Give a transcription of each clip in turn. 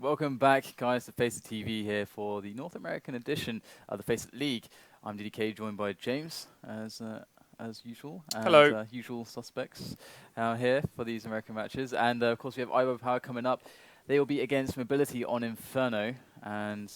Welcome back, guys, to FaceitTV here for the North American edition of the FACEIT League. I'm DDK, joined by James, as usual, and Hello. usual suspects here for these American matches. And of course, we have iBUYPOWER coming up. They will be against Mobility on Inferno, and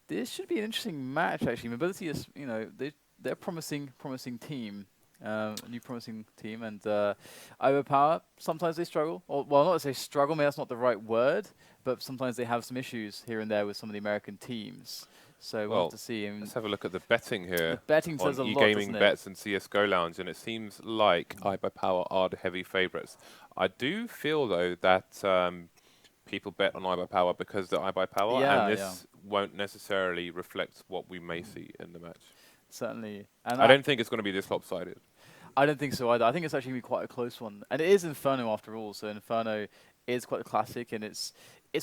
this should be an interesting match. Actually, Mobility is, they're a promising team. A new promising team, and iBUYPOWER, sometimes they struggle. Or, well, not to say struggle, maybe that's not the right word, but sometimes they have some issues here and there with some of the American teams. So we'll have to see. Let's have a look at the betting here. The betting on says a lot, e-gaming doesn't it? bets and CS:GO Lounge, and it seems like iBUYPOWER are the heavy favourites. I do feel though that people bet on iBUYPOWER because they're iBUYPOWER, and this won't necessarily reflect what we may see in the match. Certainly. And I don't think it's going to be this lopsided. I don't think so either. I think it's actually going to be quite a close one. And it is Inferno after all, so Inferno is quite a classic, and it's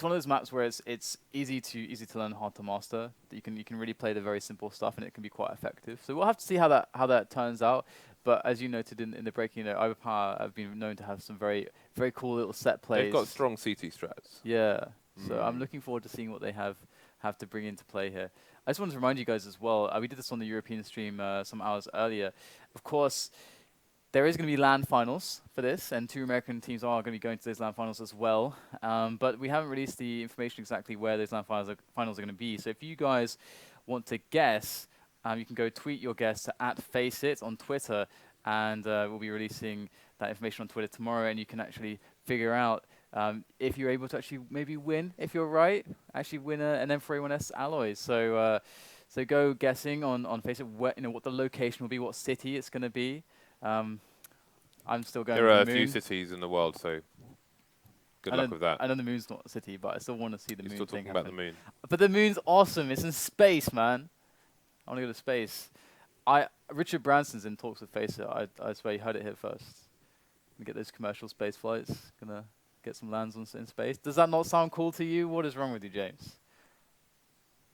one of those maps where it's easy to learn, hard to master. You can really play the very simple stuff, and it can be quite effective. So we'll have to see how that turns out. But as you noted in the breaking, iBUYPOWER have been known to have some very cool little set plays. They've got strong CT strats. Yeah. So I'm looking forward to seeing what they have to bring into play here. I just wanted to remind you guys as well, we did this on the European stream some hours earlier. Of course, there is going to be LAN finals for this, and 2 American teams are going to be going to those LAN finals as well. But we haven't released the information exactly where those LAN finals are going to be. So if you guys want to guess, you can go tweet your guess to @FaceIt on Twitter, and we'll be releasing that information on Twitter tomorrow, and you can actually figure out if you're able to actually maybe win, if you're right, actually win an M4A1S alloy. So so go guessing on FaceIt what the location will be, what city it's going to be. I'm still going. There are a few cities in the world, so good luck with that. I know the moon's not a city, but I still want to see the moon. You're still talking about the moon. But the moon's awesome. It's in space, man. I want to go to space. Richard Branson's in talks with FaceIt. I swear you heard it here first. Gonna get those commercial space flights. Gonna get some lands in space. Does that not sound cool to you? What is wrong with you, James?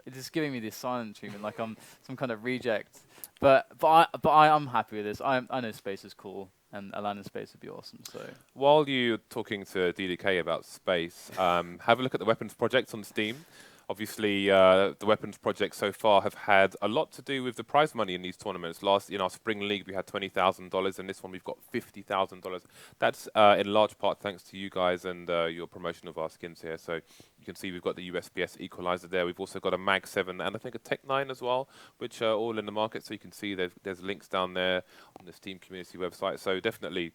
It's just giving me this silent treatment, like I'm some kind of reject. But I'm happy with this. I know space is cool, and a land in space would be awesome. So while you're talking to DDK about space, have a look at the weapons projects on Steam. Obviously, the weapons projects so far have had a lot to do with the prize money in these tournaments. In our spring league, we had $20,000, and this one we've got $50,000. That's in large part thanks to you guys and your promotion of our skins here. So you can see we've got the USPS equalizer there. We've also got a Mag 7 and I think a Tech 9 as well, which are all in the market. So you can see there's links down there on the Steam community website. So definitely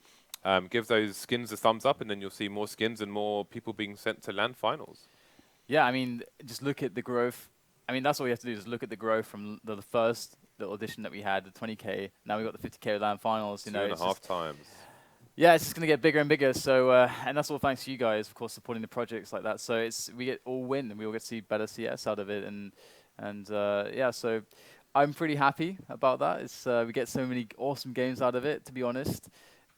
give those skins a thumbs up, and then you'll see more skins and more people being sent to LAN finals. Yeah, I mean, just look at the growth. I mean, that's all you have to do, is look at the growth from the first little edition that we had, the 20K. Now we've got the 50K LAN finals. 2.5 times. Yeah, it's just going to get bigger and bigger. So, and that's all thanks to you guys, of course, supporting the projects like that. So we get all win, and we all get to see better CS out of it. And yeah, so I'm pretty happy about that. We get so many awesome games out of it, to be honest.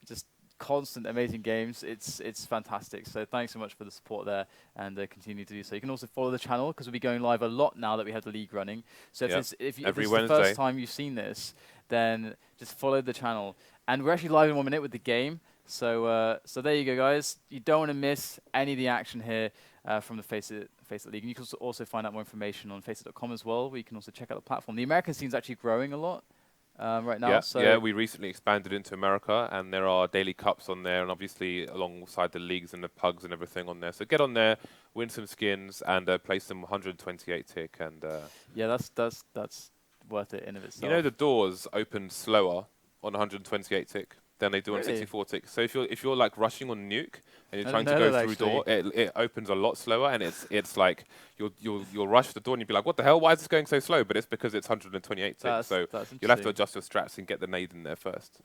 Just constant amazing games. It's fantastic. So thanks so much for the support there, and continue to do so. You can also follow the channel, because we'll be going live a lot now that we have the league running. So if this is the first time you've seen this, then just follow the channel. And we're actually live in 1 minute with the game. So so there you go, guys. You don't want to miss any of the action here from the FaceIt League. And you can also find out more information on FaceIt.com as well, where you can also check out the platform. The American scene's actually growing a lot. Right now. Yeah, we recently expanded into America, and there are daily cups on there, and obviously alongside the leagues and the pugs and everything on there. So get on there, win some skins, and play some 128 tick. And yeah, that's worth it in of itself. You know, the doors open slower on 128 tick than they do on 64 tick. So if you're like rushing on nuke and you're trying to go through door, it opens a lot slower, and it's like you'll rush the door and you'll be like, what the hell? Why is this going so slow? But it's because it's 128 tick. So you'll have to adjust your strats and get the nade in there first.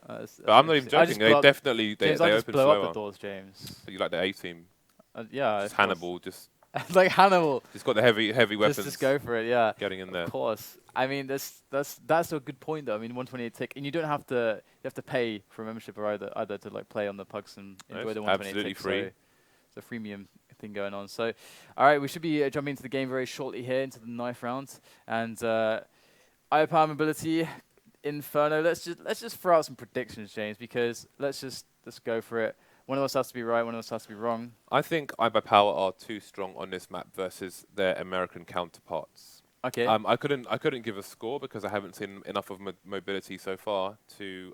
But I'm not even joking. They definitely they open blow slower. Up the doors, James. So you like the A team? Yeah. Just Hannibal. Just like Hannibal. Just got the heavy weapons. Just go for it. Yeah. Getting in there. Of course. I mean, that's a good point though. I mean, 128 tick, and you don't have to. You have to pay for a membership or either to like play on the pugs and enjoy the 128 absolutely tick. Free. So it's a freemium thing going on. So, all right, we should be jumping into the game very shortly here, into the 9th round, and iBUYPOWER Mobility Inferno. Let's just throw out some predictions, James, because let's go for it. One of us has to be right, one of us has to be wrong. I think iBUYPOWER are too strong on this map versus their American counterparts. Okay. I couldn't give a score because I haven't seen enough of mobility so far to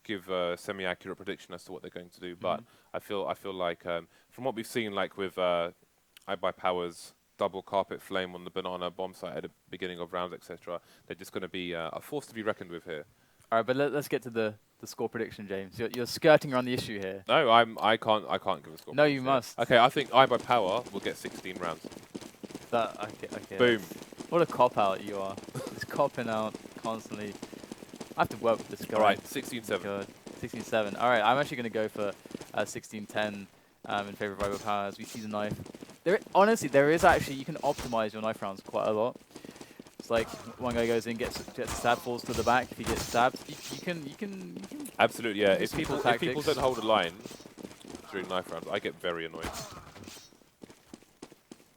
give a semi-accurate prediction as to what they're going to do. But I feel like from what we've seen, like with iBUYPOWER's double carpet flame on the banana bomb site at the beginning of rounds, etc., they're just going to be a force to be reckoned with here. All right, but let's get to the score prediction, James. You're skirting around the issue here. No, I can't give a score. No, you must. Okay, I think iBUYPOWER will get 16 rounds. Okay. Boom. What a cop out you are. Just copping out constantly. I have to work with this guy. All right, 16-7. Good. 16-7. All right, I'm actually going to go for 16-10 in favor of iBUYPOWER as we see the knife. Honestly, there is actually, you can optimize your knife rounds quite a lot. It's like one guy goes in, gets stabbed, falls to the back. If he gets stabbed, you can Absolutely, yeah. If people tactics. don't hold a line during knife rounds, I get very annoyed.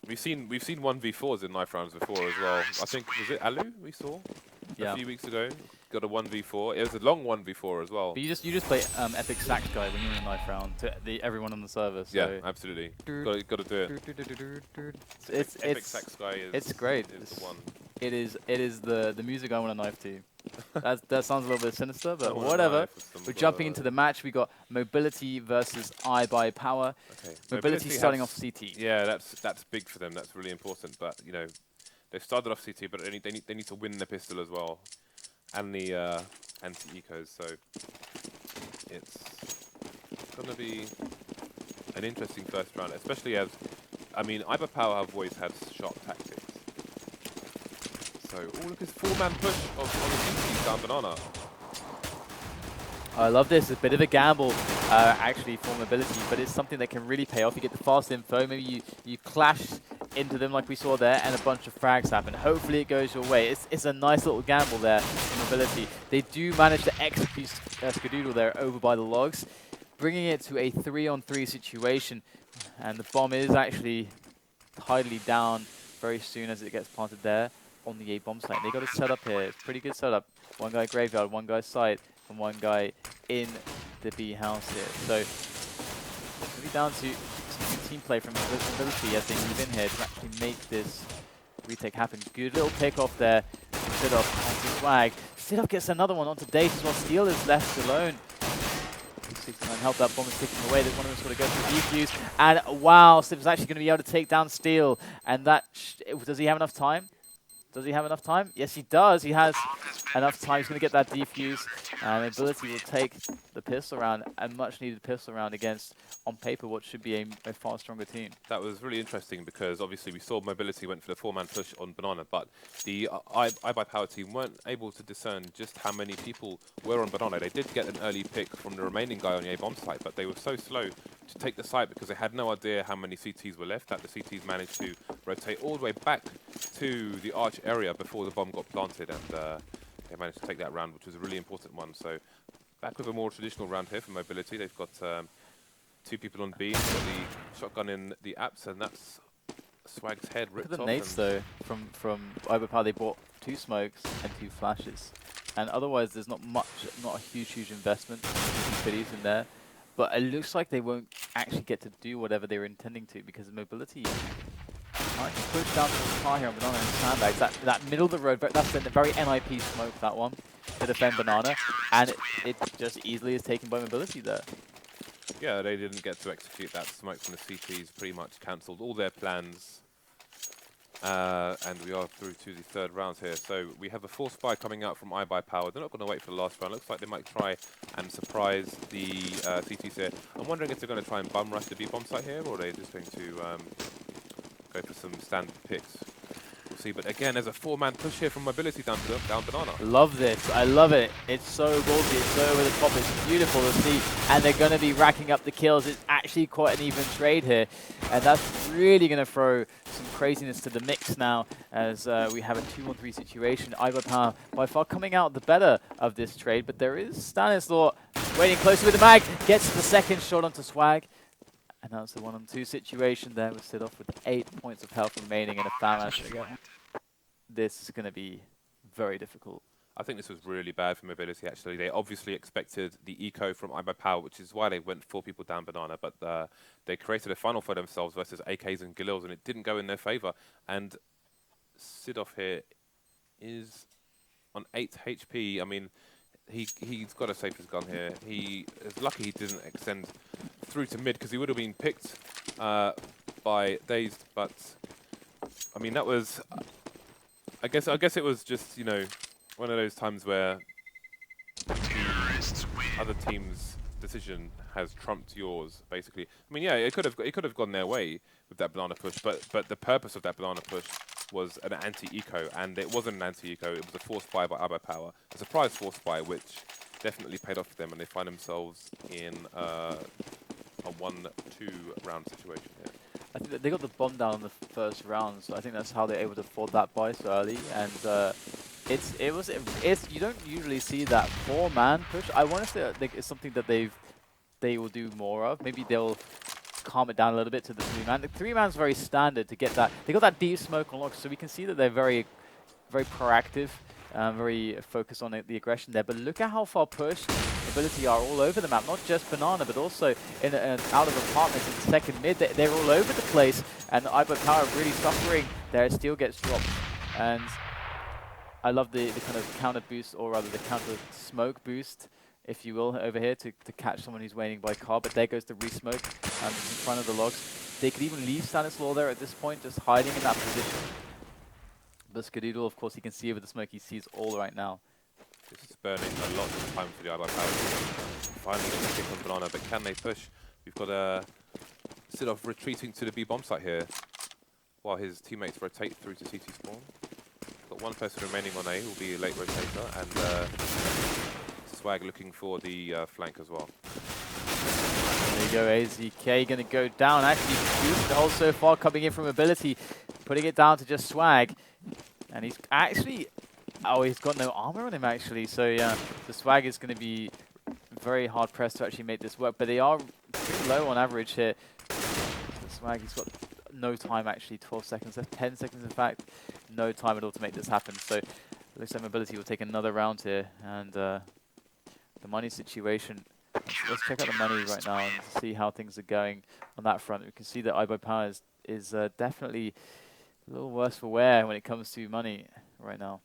We've seen 1v4s in knife rounds before as well. I think was it Alu we saw a few weeks ago. Got a 1v4. It was a long 1v4 as well. But you just play epic sack guy when you're in a knife round to everyone on the server. So Yeah, absolutely. Got to do it. Epic sack guy is. It's great. Is the one. It is the music I want to knife to. That sounds a little bit sinister, but whatever. We're jumping into the match. We got mobility versus iBUYPOWER. Okay. Mobility starting off CT. Yeah, that's big for them. That's really important. But you know, they've started off CT, but they need to win the pistol as well, and the anti-ecos. So it's gonna be an interesting first round, especially as iBUYPOWER have always had sharp tactics. So, look at this 4-man push on the CT down banana. I love this. It's a bit of a gamble, actually, for mobility, but it's something that can really pay off. You get the fast info. Maybe you clash into them like we saw there, and a bunch of frags happen. Hopefully it goes your way. It's a nice little gamble there for mobility. They do manage to execute Skadoodle there over by the logs, bringing it to a 3-on-3 situation. And the bomb is actually tidily down very soon as it gets planted there on the A bomb site. They got a setup here. It's pretty good setup. One guy graveyard, one guy site, and one guy in the B house here. So it's really down to some team play from mobility as they move in here to actually make this retake happen. Good little pick off there. SIDOF onto Swag. SIDOF gets another one onto Date as well. Steel is left alone. 69 help, that bomb is ticking away. There's one of them's got to go through defuse. And wow, SIDOF's actually going to be able to take down Steel. And that, does he have enough time? Does he have enough time? Yes, he does. He has enough time. He's going to get that defuse. And Mobility will take the pistol round, a much-needed pistol round against, on paper, what should be a far stronger team. That was really interesting because obviously we saw Mobility went for the 4-man push on Banana, but the iBUYPOWER team weren't able to discern just how many people were on Banana. They did get an early pick from the remaining guy on the A-bomb site, but they were so slow to take the site because they had no idea how many CTs were left, that the CTs managed to rotate all the way back to the arch area before the bomb got planted, and they managed to take that round, which was a really important one. So back with a more traditional round here for Mobility. They've got 2 people on B, got the shotgun in the apps, and that's Swag's head ripped off. Look at the nades though from iBUYPOWER. They bought 2 smokes and 2 flashes, and otherwise there's not a huge investment in there. But it looks like they won't actually get to do whatever they were intending to because of Mobility. Might push down to the car here on Banana and sandbags. That middle of the road, that's a very NIP smoke, that one, to defend Banana. And it just easily is taken by Mobility there. Yeah, they didn't get to execute that smoke from the CTs, pretty much cancelled all their plans. And we are through to the 3rd round here. So we have a 4th spy coming out from iBUYPOWER. They're not going to wait for the last round. Looks like they might try and surprise the CTs here. I'm wondering if they're going to try and bum rush the B-bomb site here, or are they just going to go for some standard picks. We'll see. But again, there's a 4-man push here from Mobility down Banana. Love this. I love it. It's so ballsy. It's so over the top. It's beautiful to see. And they're going to be racking up the kills. It's actually quite an even trade here. And that's really going to throw some craziness to the mix now as we have a 2-on-3 situation. iBUYPOWER by far coming out the better of this trade. But there is Stanislaw waiting closely with the mag. Gets the 2nd shot onto Swag. And that's the 1-on-2 situation there with SIDOF with 8 points of health remaining and a foul match. This is going to be very difficult. I think this was really bad for Mobility, actually. They obviously expected the eco from iBUYPOWER, which is why they went 4 people down banana, but they created a final for themselves versus AKs and Galils, and it didn't go in their favor. And SIDOF here is on 8 HP. I mean, he's got to save his gun here. He is lucky he didn't extend through to mid, because he would have been picked by DaZeD, but I mean, that was... I guess it was just, you know, one of those times where the other team's decision has trumped yours, basically. I mean, yeah, it could have gone their way with that banana push, but the purpose of that banana push was an anti-eco, and it wasn't an anti-eco. It was a forced buy by iBUYPOWER, a surprise forced buy, which definitely paid off for them, and they find themselves in a 1-2 round situation here. I think that they got the bomb down in the first round, so I think that's how they're able to afford that buy so early. And you don't usually see that 4-man push. I want to say it's something that they will do more of. Maybe they'll calm it down a little bit to the 3-man. The 3-man's very standard to get that. They got that deep smoke unlocked, so we can see that they're very, very proactive, very focused on the aggression there. But look at how far pushed Mobility are all over the map, not just banana, but also in out of apartments in the second mid. They're all over the place, and iBUYPOWER really suffering there. Steel gets dropped, and I love the kind of counter boost, or rather the counter smoke boost, if you will, over here to catch someone who's waiting by car. But there goes the re-smoke in front of the logs. They could even leave Stanislaw there at this point, just hiding in that position. But Skadoodle, of course, he can see over the smoke. He sees all right now. This is burning a lot of time for the iBUYPOWER. Finally getting a kick on banana, but can they push? We've got SIDOF retreating to the B bomb site here, while his teammates rotate through to CT spawn. Got one person remaining on A, will be a late rotator, and Swag looking for the flank as well. There you go, AZK going to go down. Actually, the hole so far coming in from Mobility, putting it down to just Swag. And he's actually... Oh, he's got no armor on him, actually. So, yeah, the Swag is going to be very hard-pressed to actually make this work. But they are pretty low on average here. The Swag, he's got no time, actually. 12 seconds left. 10 seconds, in fact. No time at all to make this happen. So, it looks like Mobility will take another round here. And the money situation... Let's check out the money right now and see how things are going on that front. We can see that iBUYPOWER is definitely a little worse for wear when it comes to money right now.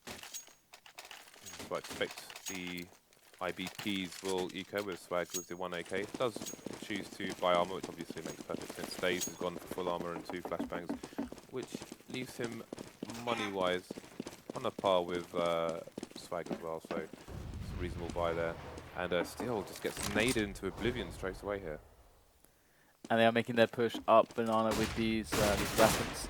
So I expect the IBPs will eco with Swag with the 1 AK. Does choose to buy armor, which obviously makes perfect sense. DaZeD has gone for full armor and 2 flashbangs, which leaves him money-wise on a par with Swag as well. So it's a reasonable buy there. And Steel just gets naded into oblivion straight away here. And they are making their push up banana with these weapons.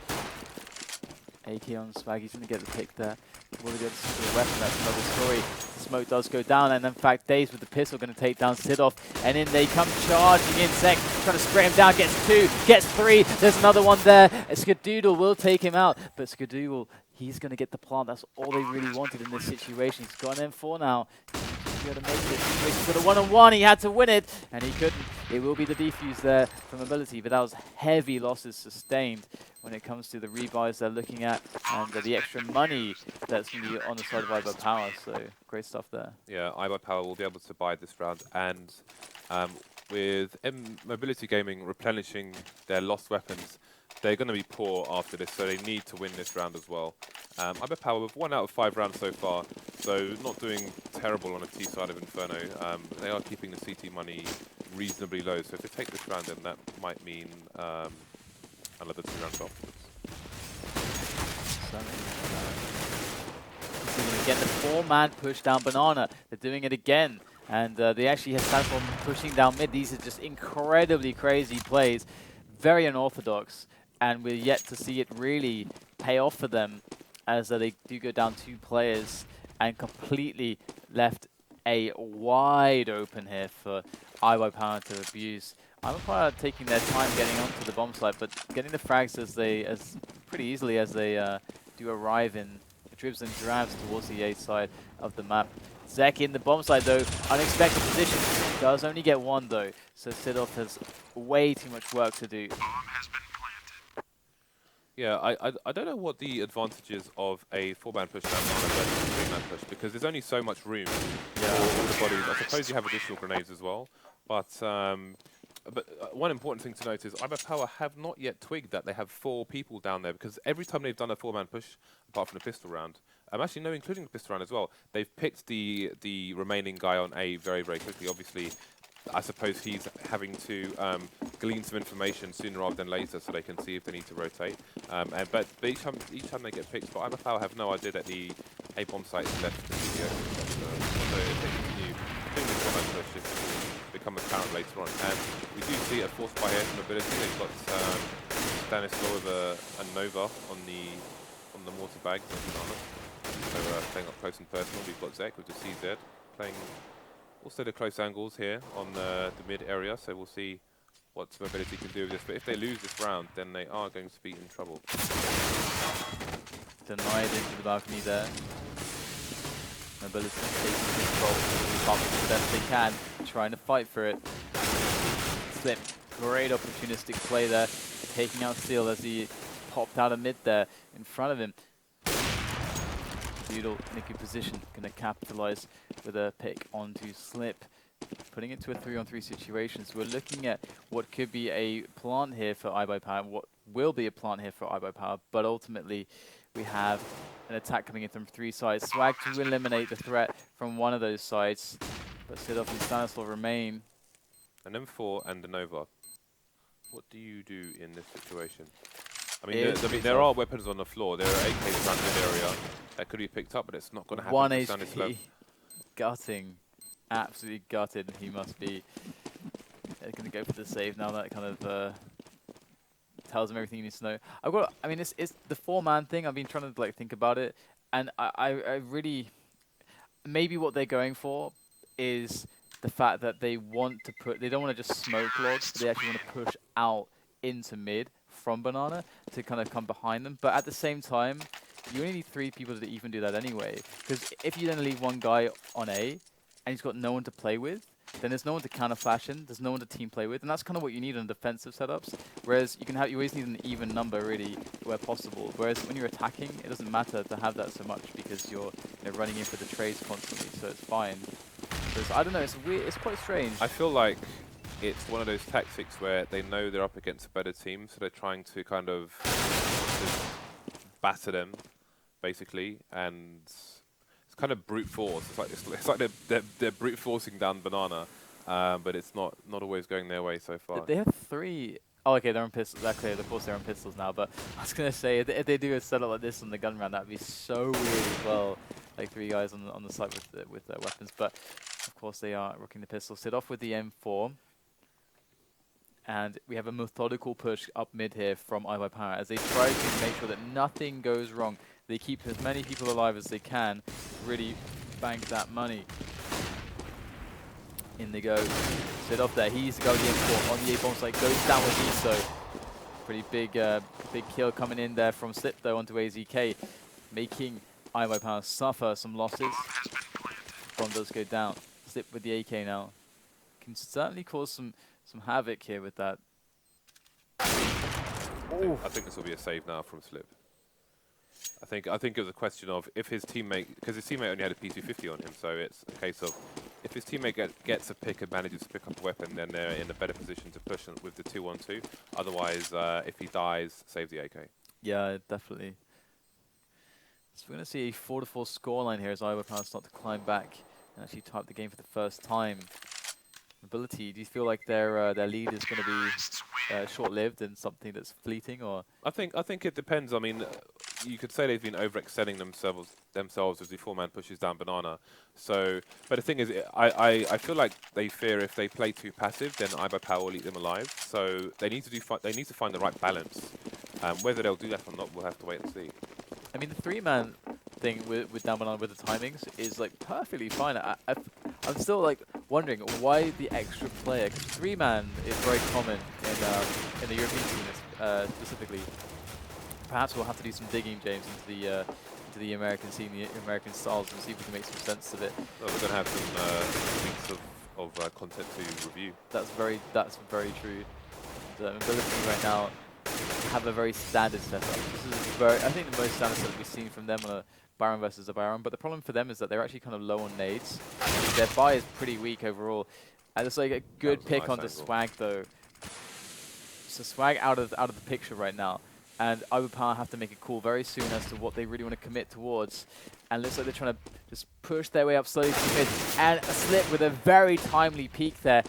AK on Swag, he's going to get the pick there. Will he get the weapon? That's another story. The smoke does go down, and in fact, DaZeD with the pistol going to take down SIDOF. And in they come charging in. zecK trying to spray him down, gets 2, gets 3. There's another one there. Skadoodle will take him out, but Skadoodle, he's going to get the plant. That's all they really wanted in this situation. He's gone in for now. He's going to make it. He's got a 1-on-1. He had to win it, and he couldn't. It will be the defuse there from Mobility, but that was heavy losses sustained when it comes to the rebuys they're looking at and the extra money that's going to be on the side of iBUYPOWER. So great stuff there. Yeah, iBUYPOWER will be able to buy this round, and with Mobility Gaming replenishing their lost weapons, they're going to be poor after this, so they need to win this round as well. iBUYPOWER with 1 out of 5 rounds so far, so not doing terrible on the T side of Inferno. They are keeping the CT money reasonably low, so if they take this round, then that might mean another 2 rounds afterwards. So going to get the 4-man push down banana. They're doing it again, and they actually have Stanislaw pushing down mid. These are just incredibly crazy plays, very unorthodox, and we're yet to see it really pay off for them, as they do go down 2 players and completely left a wide open here for iBUYPOWER to abuse. iBUYPOWER taking their time getting onto the bomb site, but getting the frags as pretty easily as they do arrive in dribs and drabs towards the A side of the map. zecK in the bomb site though, unexpected position. Does only get 1 though, so SIDOF has way too much work to do. Yeah, I don't know what the advantages of a 4-man push down versus a 3-man push, because there's only so much room for all the bodies. I suppose you have additional grenades as well, but one important thing to note is iBUYPOWER have not yet twigged that they have 4 people down there, because every time they've done a 4-man push, apart from the pistol round, actually no, including the pistol round as well, they've picked the remaining guy on A very, very quickly. Obviously, I suppose he's having to glean some information sooner rather than later, so they can see if they need to rotate. But each time they get picked, but iBUYPOWER have no idea that the A bomb site is left the studio. So if they continue doing this one push, it will become apparent later on. And we do see a forced by air mobility. They've got Stanislaw with a Nova on the mortar bag. So playing up close and personal. We've got zecK with the CZ playing. Also the close angles here on the mid area, so we'll see what mobility can do with this. But if they lose this round, then they are going to be in trouble. Denied into the balcony there. Mobility taking control. Top as best they can, trying to fight for it. Slip, great opportunistic play there, taking out Steel as he popped out of mid there in front of him. Skadoodle in a good position, going to capitalize with a pick onto Slip, putting it to a 3-on-3 situation. So we're looking at what could be a plant here for iBUYPOWER, what will be a plant here for iBUYPOWER, but ultimately we have an attack coming in from 3 sides. Swag to eliminate the threat from one of those sides, but SIDOF and Stanislaw remain. An M4 and a Nova. What do you do in this situation? I mean, there are weapons on the floor. There are AKs around the area that could be picked up, but it's not going to happen. 1 to Stanislaw. HP, gutting, absolutely gutted. He must be going to go for the save now. That kind of tells him everything he needs to know. I mean, it's the 4-man thing. I've been trying to think about it, and I really, maybe what they're going for is the fact that they want to they don't want to just smoke logs, but they actually want to push out into mid from Banana to kind of come behind them. But at the same time, you only need 3 people to even do that anyway. Because if you then leave one guy on A, and he's got no one to play with, then there's no one to counter flash in, there's no one to team play with, and that's kind of what you need in defensive setups. Whereas you always need an even number really, where possible. Whereas when you're attacking, it doesn't matter to have that so much because you're running in for the trades constantly, so it's fine. So I don't know, it's weird, it's quite strange. I feel like it's one of those tactics where they know they're up against a better team, so they're trying to kind of just batter them, basically, and it's kind of brute force. It's like they're brute forcing down Banana, but it's not always going their way so far. They have 3. Oh, okay, they're on pistols. That's clear. Of course, they're on pistols now. But I was gonna say, if they do a setup like this on the gun round, that'd be so weird as well. Like 3 guys on the side with their weapons, but of course they are rocking the pistol. SIDOF with the M4. And we have a methodical push up mid here from iBUYPOWER as they try to make sure that nothing goes wrong. They keep as many people alive as they can, really bank that money. In they go. SIDOF there, he's the guy with the M4 on the A-bomb site, goes down with Iso. Pretty big kill coming in there from Slip though onto AZK, making iBUYPOWER suffer some losses. Bomb does go down. Slip with the AK now. Can certainly cause some havoc here with that. I think this will be a save now from Slip. I think it was a question of if his teammate, because his teammate only had a P250 on him, so it's a case of if his teammate gets a pick and manages to pick up a weapon, then they're in a better position to push with the 2-1-2. Otherwise, if he dies, save the AK. Yeah, definitely. So we're going to see a 4-4 scoreline here as iBUYPOWER start to climb back and actually type the game for the first time. Mobility, do you feel like their lead is going to be short-lived and something that's fleeting, or? I think it depends. I mean, you could say they've been overextending themselves with the 4-man pushes down Banana. So, but the thing is, I feel like they fear if they play too passive, then iBUYPOWER will eat them alive. So they need to find the right balance. Whether they'll do that or not, we'll have to wait and see. I mean, the 3-man thing with down Banana with the timings is like perfectly fine. I'm still like wondering why the extra player, because 3-man is very common in the European scene specifically. Perhaps we'll have to do some digging, James, into the American scene, the American styles, and see if we can make some sense of it. Well, we're going to have some weeks of content to review. That's very true. The mobility right now have a very standard setup. This is very, I think the most standard setup we've seen from them on a Baron versus a Baron, but the problem for them is that they're actually kind of low on nades. Their buy is pretty weak overall. And it's like a good pick nice onto angle. Swag though. So Swag out of the picture right now. And iBUYPOWER have to make a call very soon as to what they really want to commit towards. And looks like they're trying to just push their way up slowly to mid. And a slip with a very timely peak there.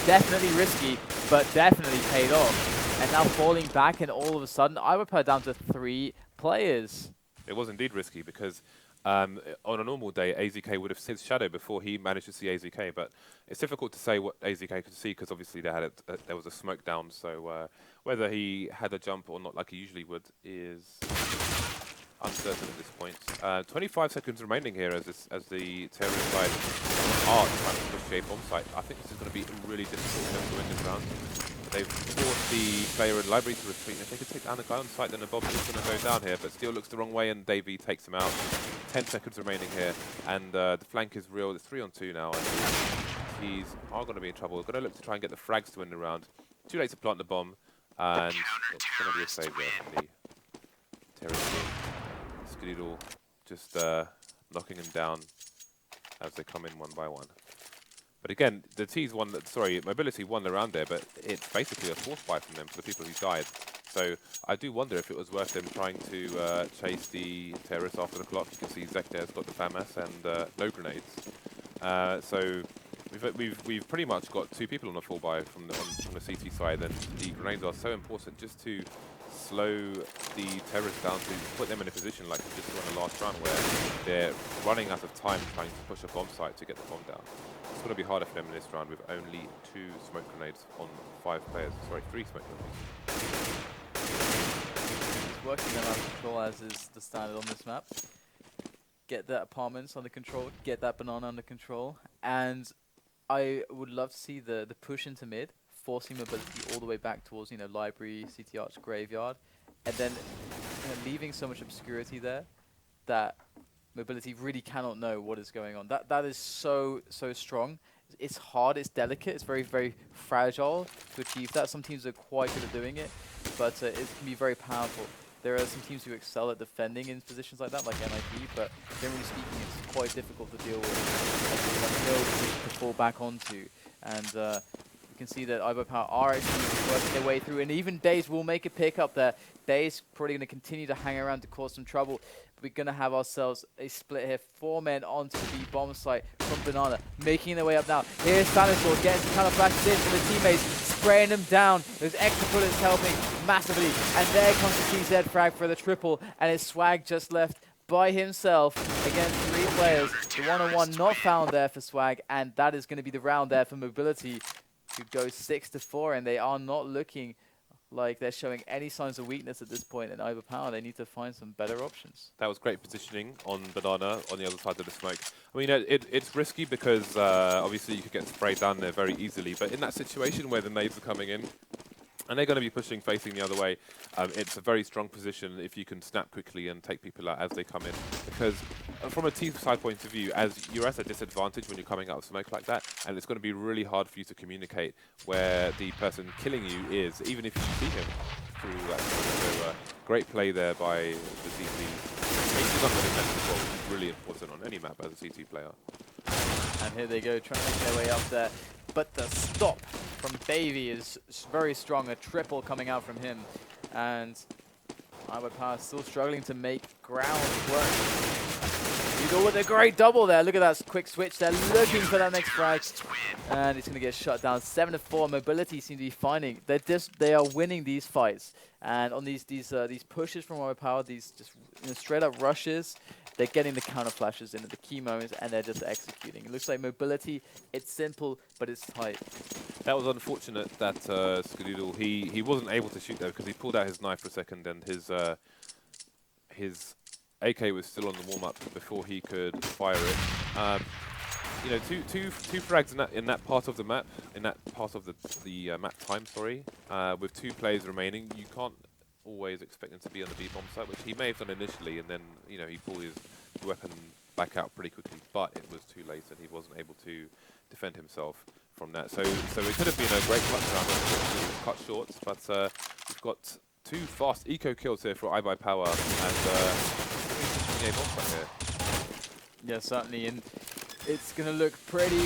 Definitely risky, but definitely paid off. And now falling back, and all of a sudden, iBUYPOWER down to 3 players. It was indeed risky because on a normal day, AZK would have seen his shadow before he managed to see AZK. But it's difficult to say what AZK could see because obviously they had there was a smoke down. So whether he had a jump or not, like he usually would, is uncertain at this point. 25 seconds remaining here as the terrorist side are trying to push a bomb site. I think this is going to be really difficult for them to win this round. They've forced the player in library to retreat. If they could take down the guy on site, then the bomb is going to go down here. But still looks the wrong way, and DAVEY takes him out. 10 seconds remaining here, and the flank is real. It's 3-on-2 now, and he's going to be in trouble. We're going to look to try and get the frags to win the round. Too late to plant the bomb, and it's going to be a save there from the terrorist team. Skadoodle just knocking him down as they come in one by one. But again, the T's won. Mobility won the round there, but it's basically a force buy from them for the people who died. So I do wonder if it was worth them trying to chase the terrorists after the clock. You can see zecK there's got the FAMAS and no grenades. So we've pretty much got 2 people on the full buy from the CT side, and the grenades are so important just to slow the terrorists down, to put them in a position like we just saw in the last round where they're running out of time trying to push a bomb site to get the bomb down. It's going to be harder for them in this round with only 2 smoke grenades on 5 players. Sorry, 3 smoke grenades. He's working them out of control as is the standard on this map. Get that apartments under control, get that banana under control, and I would love to see the push into mid, forcing mobility all the way back towards, library, CT arch, graveyard, and then leaving so much obscurity there that mobility really cannot know what is going on. That is so strong. It's hard, it's delicate, it's very, very fragile to achieve that. Some teams are quite good at doing it, but it can be very powerful. There are some teams who excel at defending in positions like that, like NIP, but generally speaking, it's quite difficult to deal with. There's no position to fall back onto, and you can see that iBUYPOWER are actually working their way through, and even DaZeD will make a pick up there. DaZeD probably going to continue to hang around to cause some trouble. We're going to have ourselves a split here. 4 men onto the bomb site from Banana, making their way up now. Here's Stanislaw getting some counter flashes in from the teammates, spraying them down. Those extra bullets helping massively. And there comes the TZ frag for the triple, and it's Swag just left by himself against 3 players. The one-on-one not found there for Swag, and that is going to be the round there for mobility to go 6-4, and they are not looking like they're showing any signs of weakness at this point in iBUYPOWER. They need to find some better options. That was great positioning on Banana on the other side of the smoke. I mean, it's risky because obviously you could get sprayed down there very easily, but in that situation where the nades are coming in, and they're going to be pushing, facing the other way, it's a very strong position if you can snap quickly and take people out as they come in. Because from a team side point of view, you're at a disadvantage when you're coming out of smoke like that, and it's going to be really hard for you to communicate where the person killing you is, even if you see him through that. So great play there by the CT. Making up the defense as well, which is really important on any map as a CT player. And here they go, trying to make their way up there. But the stop from DAVEY is very strong, a triple coming out from him. And iBUYPOWER still struggling to make ground work. Skadoodle with a great double there. Look at that quick switch. They're looking for that next frag. And it's going to get shut down. 7-4. Mobility seem to be finding. They are winning these fights. And on these pushes from iBUYPOWER, these just straight up rushes, they're getting the counter flashes in at the key moments, and they're just executing. It looks like mobility, it's simple, but it's tight. That was unfortunate that Skadoodle, he wasn't able to shoot there because he pulled out his knife for a second, and his AK was still on the warm-up before he could fire it. You know, two frags in that part of the map, in that part of the map time, sorry, with 2 players remaining, you can't always expect him to be on the B-bomb site, which he may have done initially, and then, he pulled his weapon back out pretty quickly, but it was too late, and he wasn't able to defend himself from that. So it could have been a great clutch round. It was cut short, but we've got 2 fast eco kills here for iBUYPOWER, and game off right here. Yeah, certainly, and it's going to look pretty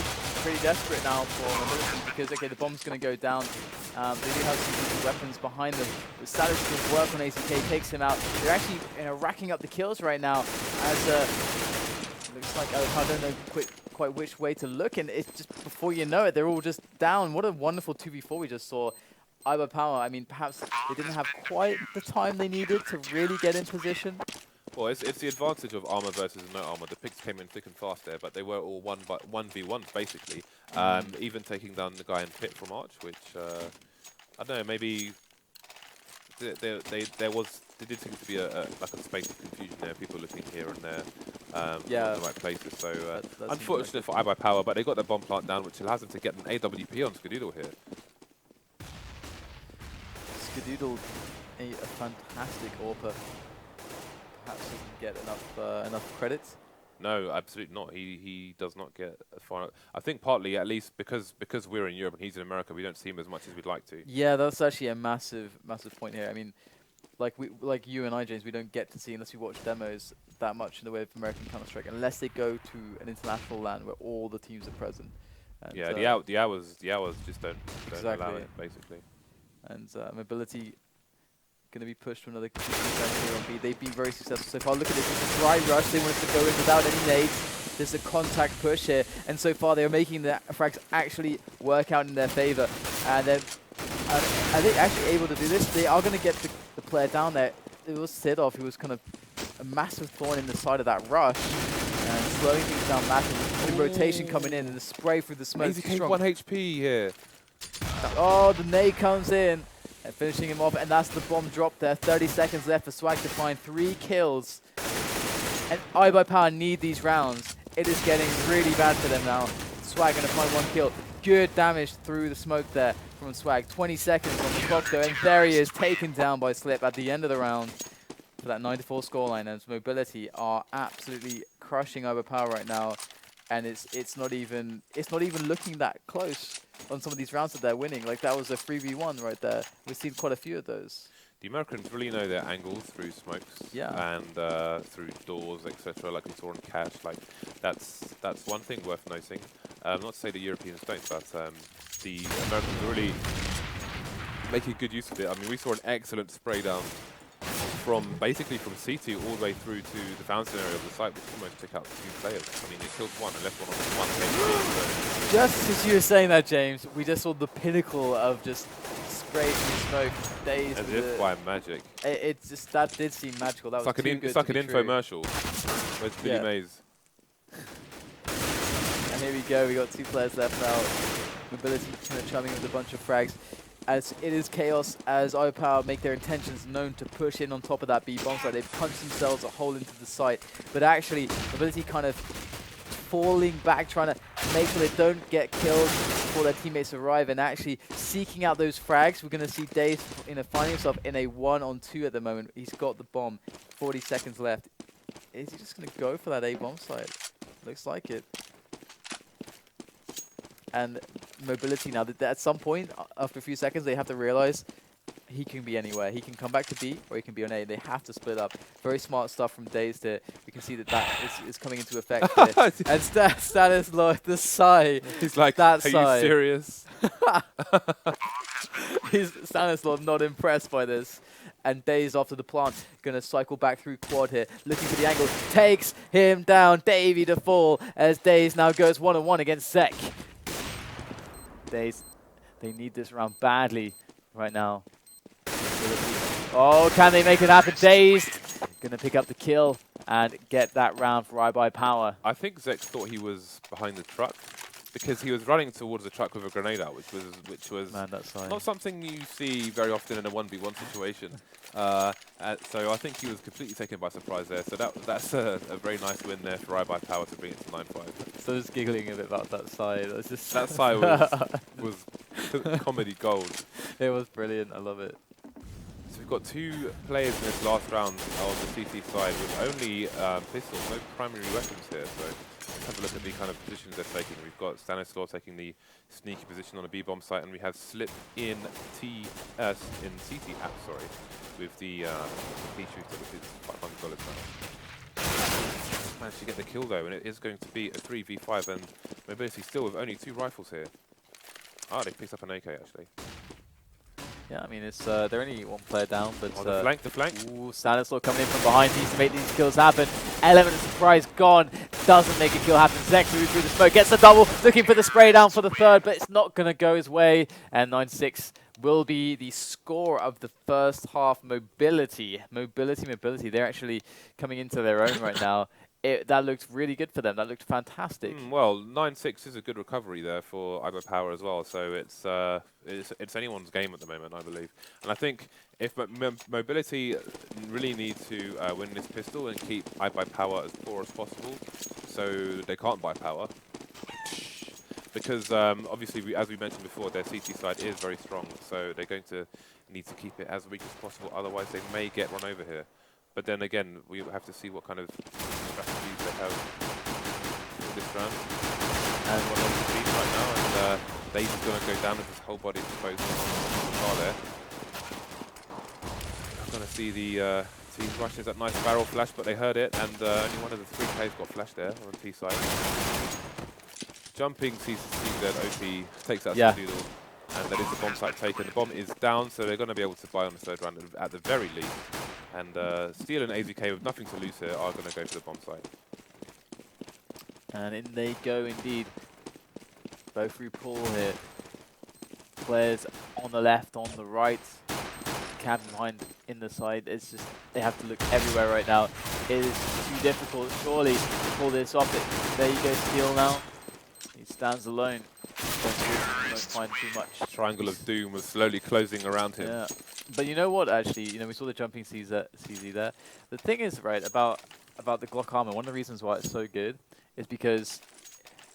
desperate now for Mobility because, okay, the bomb's going to go down. They do have some good weapons behind them. The status will work on AZK, takes him out. They're actually racking up the kills right now as looks like I don't know quite which way to look, and it's just before you know it, they're all just down. What a wonderful 2v4 we just saw. iBUYPOWER, I mean, perhaps they didn't have quite the time they needed to really get in position. Well, it's the advantage of armor versus no armor. The picks came in thick and fast there, but they were all 1v1s basically. Even taking down the guy in pit from Arch, which I don't know, maybe there did seem to be like a space of confusion there. People looking here and there, Yeah, in the right places. So that unfortunate for iBUYPOWER, but they got their bomb plant down, which allows them to get an AWP on Skadoodle here. Skadoodle, a fantastic AWPer. Perhaps doesn't get enough credit. No, absolutely not. He does not get a final. I think partly, at least, because we're in Europe and he's in America, we don't see him as much as we'd like to. Yeah, that's actually a massive point here. I mean, like you and I, James, we don't get to see, unless we watch demos, that much in the way of American Counter-Strike, unless they go to an international LAN where all the teams are present. And Yeah, the hours just don't allow it, basically. And Mobility going to be pushed to another here on B. They've been very successful so far. Look at this, it's a dry rush. They wanted to go in without any nades. There's a contact push here, and so far they're making the frags actually work out in their favor. And then, are they actually able to do this? They are going to get the player down there. It was SIDOF who was kind of a massive thorn in the side of that rush, and slowing things down massively. The rotation coming in and the spray through the smoke. AZK 1 HP here. Oh, the nade comes in. And finishing him off, and that's the bomb drop there. 30 seconds left for zecK to find 3 kills. And iBUYPOWER need these rounds. It is getting really bad for them now. zecK going to find 1 kill. Good damage through the smoke there from zecK. 20 seconds on the clock though, and there he is, taken down by Slip at the end of the round for that 9-4 scoreline. And Mobility are absolutely crushing iBUYPOWER right now. And it's not even looking that close on some of these rounds that they're winning. Like, that was a 3v1 right there. We've seen quite a few of those. The Americans really know their angles through smokes, and through doors, etc. Like we saw in Cash. Like that's one thing worth noting. Not to say the Europeans don't, but the Americans are really making good use of it. I mean, we saw an excellent spray down from basically from CT all the way through to the fountain area of the site, which almost took out 2 players. I mean, it killed 1 and left 1 on 1 HP. Just as you were saying that, James, we just saw the pinnacle of just spray through smoke. Days as if by magic. It's just, that did seem magical. That was too good it's like to an be true. infomercial. Where's Billy Mays? And here we go. We got 2 players left now. Mobility kind of chumming with a bunch of frags. As it is chaos, as iBUYPOWER make their intentions known to push in on top of that B bomb site. They've punched themselves a hole into the site, but actually Mobility kind of falling back, trying to make sure they don't get killed before their teammates arrive, and actually seeking out those frags. We're going to see Dave finding himself in a 1-on-2 at the moment. He's got the bomb, 40 seconds left. Is he just going to go for that A bomb site? Looks like it. And Mobility now, at some point, after a few seconds, they have to realize he can be anywhere. He can come back to B, or he can be on A. They have to split up. Very smart stuff from DaZeD here. We can see that is coming into effect here. And Stanislaw, the sigh. He's like, that are sigh. you serious? Stanislaw not impressed by this. And DaZeD off to the plant, going to cycle back through quad here, looking for the angle, takes him down, DAVEY to fall, as DaZeD now goes 1-on-1 against zecK. DaZeD, they need this round badly right now. Oh, can they make it happen? DaZeD going to pick up the kill and get that round for iBUYPOWER. I think zecK thought he was behind the truck because he was running towards the truck with a grenade out, which was not something you see very often in a 1v1 situation. So I think he was completely taken by surprise there. So that's a very nice win there for iBUYPOWER to bring it to 9-5. So just giggling a bit about that side. That side was comedy gold. It was brilliant. I love it. So we've got 2 players in this last round on the CT side with only pistols, no primary weapons here. So let's have a look at the kind of positions they're taking. We've got Stanislaw taking the sneaky position on a B-bomb site, and we have Slip in CT app, sorry, with the pea shooter, which is $500 now. Managed to get the kill though, and it is going to be a 3v5, and Mobility still with only 2 rifles here. Ah, they picked up an AK actually. Yeah, I mean, it's they're only 1 player down, but the flank. Ooh, Stanislaw coming in from behind, needs to make these kills happen. Element of surprise gone, doesn't make a kill happen. zecK moves through the smoke, gets the double, looking for the spray down for the 3rd, but it's not going to go his way. And 9-6 will be the score of the first half. Mobility. They're actually coming into their own right now. That looked really good for them. That looked fantastic. Well, 9-6 is a good recovery there for iBUYPOWER as well. So it's anyone's game at the moment, I believe. And I think if Mobility really need to win this pistol and keep iBUYPOWER as poor as possible, so they can't buy power. Because obviously, as we mentioned before, their CT side is very strong. So they're going to need to keep it as weak as possible. Otherwise, they may get run over here. But then again, we have to see what kind of strategies they have for this round. And one of the leads right now, and DaZeD's going to go down with his whole body exposed on the car there. I'm going to see the team rushes that nice barrel flash, but they heard it, and only one of the 3 players got flashed there on the T side. Jumping CZ OP takes that Skadoodle, and that is the bomb site taken. The bomb is down, so they're going to be able to buy on the 3rd round at the very least. And Steel and AZK with nothing to lose here are going to go for the bomb site. And in they go indeed. Both through pool here. Players on the left, on the right. Cabin behind in the side. It's just, they have to look everywhere right now. It is too difficult, surely, to pull this off. There you go, Steel now. He stands alone. Don't find too much. Triangle of Doom was slowly closing around him. Yeah. But you know what, actually, we saw the jumping CZ there. The thing is, right, about the Glock armor, one of the reasons why it's so good is because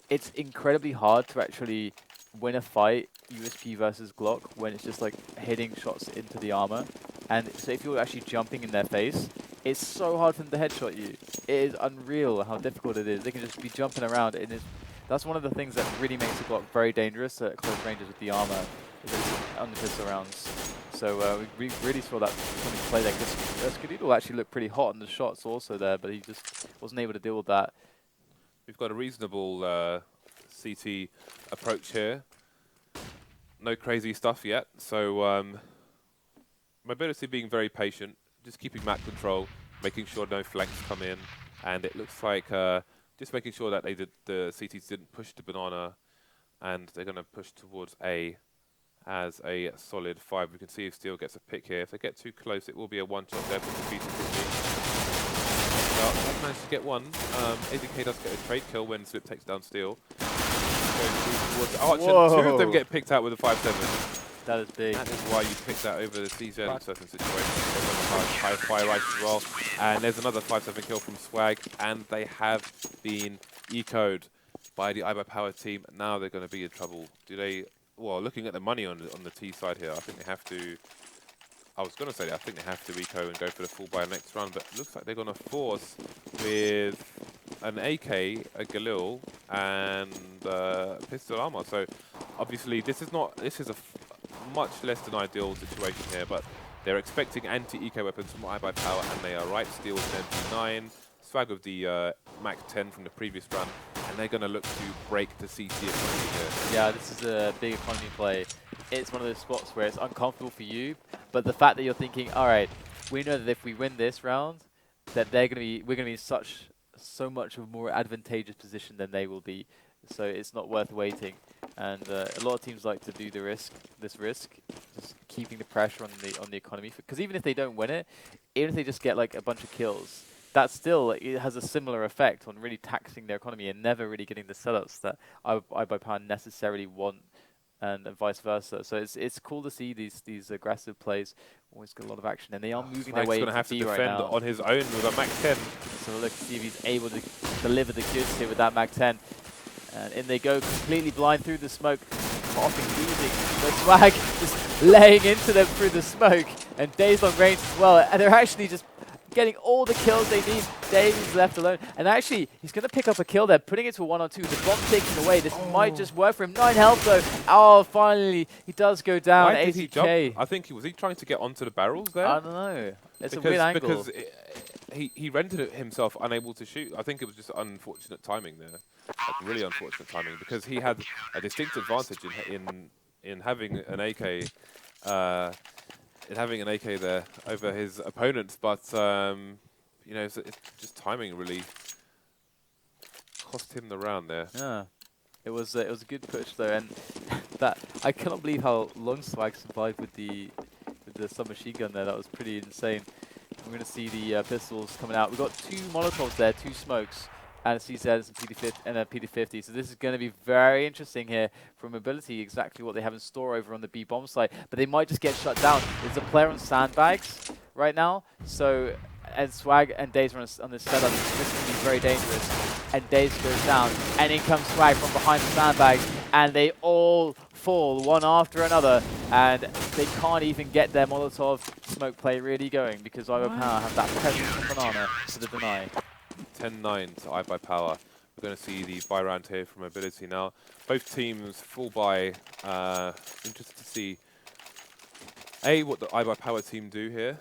it's incredibly hard to actually win a fight, USP versus Glock, when it's just like hitting shots into the armor. And so if you're actually jumping in their face, it's so hard for them to headshot you. It is unreal how difficult it is. They can just be jumping around, and that's one of the things that really makes the Glock very dangerous at close ranges with the armor, on the pistol rounds. So we really saw that coming to play there, because Skadoodle actually looked pretty hot on the shots also there, but he just wasn't able to deal with that. We've got a reasonable CT approach here. No crazy stuff yet, so Mobility being very patient, just keeping map control, making sure no flanks come in, and it looks like just making sure that the CTs didn't push the banana, and they're going to push towards A as a solid 5. We can see if Steel gets a pick here. If they get too close, it will be a one-shot there for the Well, they managed to get one. AZK does get a trade kill when Slip takes down Steel. Archer, 2 of them get picked out with a 5-7. That is big. That is why you pick that over the CZ in certain situations. High fire right as well. And there's another 5-7 kill from Swag, and they have been ecoed by the iBUYPOWER team. Now they're going to be in trouble. Do they? Well, looking at the money on the T side here, I think they have to. I was going to say that I think they have to eco and go for the full buy next round, but it looks like they're going to force with an AK, a Galil, and pistol armor. So obviously this is a much less than ideal situation here, but they're expecting anti-eco weapons from iBUYPOWER, and they are right. Steel with an MP9, Swag with the Mac 10 from the previous run, and they're going to look to break the CT economy here. Yeah, this is a big economy play. It's one of those spots where it's uncomfortable for you, but the fact that you're thinking, all right, we know that if we win this round, that we're going to be in so much of a more advantageous position than they will be. So it's not worth waiting. And a lot of teams like to do this risk, just keeping the pressure on the economy. Because even if they don't win it, even if they just get like a bunch of kills, that still it has a similar effect on really taxing their economy and never really getting the setups that iBUYPOWER necessarily want, and vice versa. So it's cool to see these aggressive plays. Always got a lot of action, and they are moving their way going to have to B defend right now. on his own with a Mac 10. So look, see if he's able to deliver the goods here with that Mac 10. And in they go, completely blind through the smoke. Often losing. The Swag just laying into them through the smoke. and DaZeD on range as well. And they're actually just getting all the kills they need. DaZeD's left alone. And actually, he's going to pick up a kill there, putting it to a 1-on-2. The bomb taken away. This might just work for him. 9 health though. Oh, finally, he does go down. Why did he jump? AZK. I think was he trying to get onto the barrels there? I don't know. It's a weird angle. Because he rendered it himself unable to shoot. I think it was just unfortunate timing there. Like really unfortunate timing, because he had a distinct advantage in having an AK there over his opponents, but you know, it's just timing really cost him the round there. Yeah, it was a good push though, and that I cannot believe how long Swag survived with the submachine gun there. That was pretty insane. We're going to see the pistols coming out. We've got 2 Molotovs there, 2 smokes, and a CZ and a PD50. So this is going to be very interesting here for mobility, exactly what they have in store over on the B bomb site. But they might just get shut down. There's a player on sandbags right now. So as Swag and DaZeD are on this setup, this is going to be very dangerous. And DaZeD goes down, and in comes Swag from behind the sandbags, and they all fall one after another, and they can't even get their Molotov smoke play really going because iBUYPOWER have that presence from Banana to the deny. 10-9 to iBUYPOWER. We're going to see the buy round here from mobility now. Both teams full buy. Interested to see what the iBUYPOWER team do here.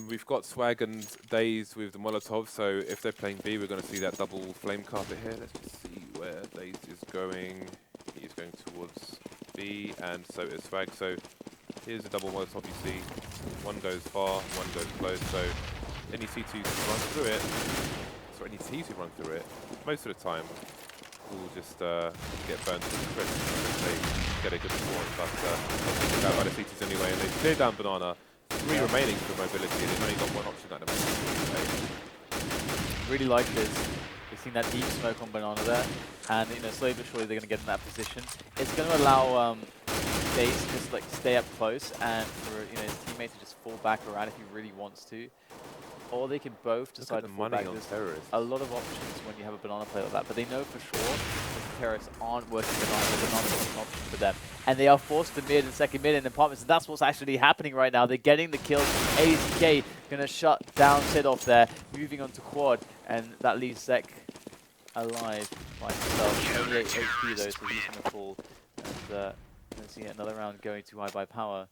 We've got Swag and DaZeD with the Molotov, so if they're playing B, we're going to see that double flame carpet here. Let's just see where DaZeD is going. He's going towards B, and so is Swag. So here's a double Molotov you see. One goes far, one goes close, so any C2 to run through it, or any T to run through it, most of the time will just get burnt to the crisp if they get a good score. But they'll out by the C2s anyway, and they clear down Banana. 3 remaining for mobility, and they've only got 1 option at the moment. Really like this. We've seen that deep smoke on Banana there, and you know, slowly but surely they're going to get in that position. It's going to allow DaZeD to just like stay up close, and for his teammates to just fall back around if he really wants to. Or they can both decide to fall back. There's a lot of options when you have a Banana play like that, but they know for sure that the terrorists aren't working Banana, the Banana is an option for them. And they are forced to mid and second mid in apartments, and that's what's actually happening right now. They're getting the kills. AZK going to shut down SIDOF there, moving on to quad, and that leaves zecK alive by himself. Only 8 HP though, so he's going to fall. And we're going to see another round going to iBUYPOWER,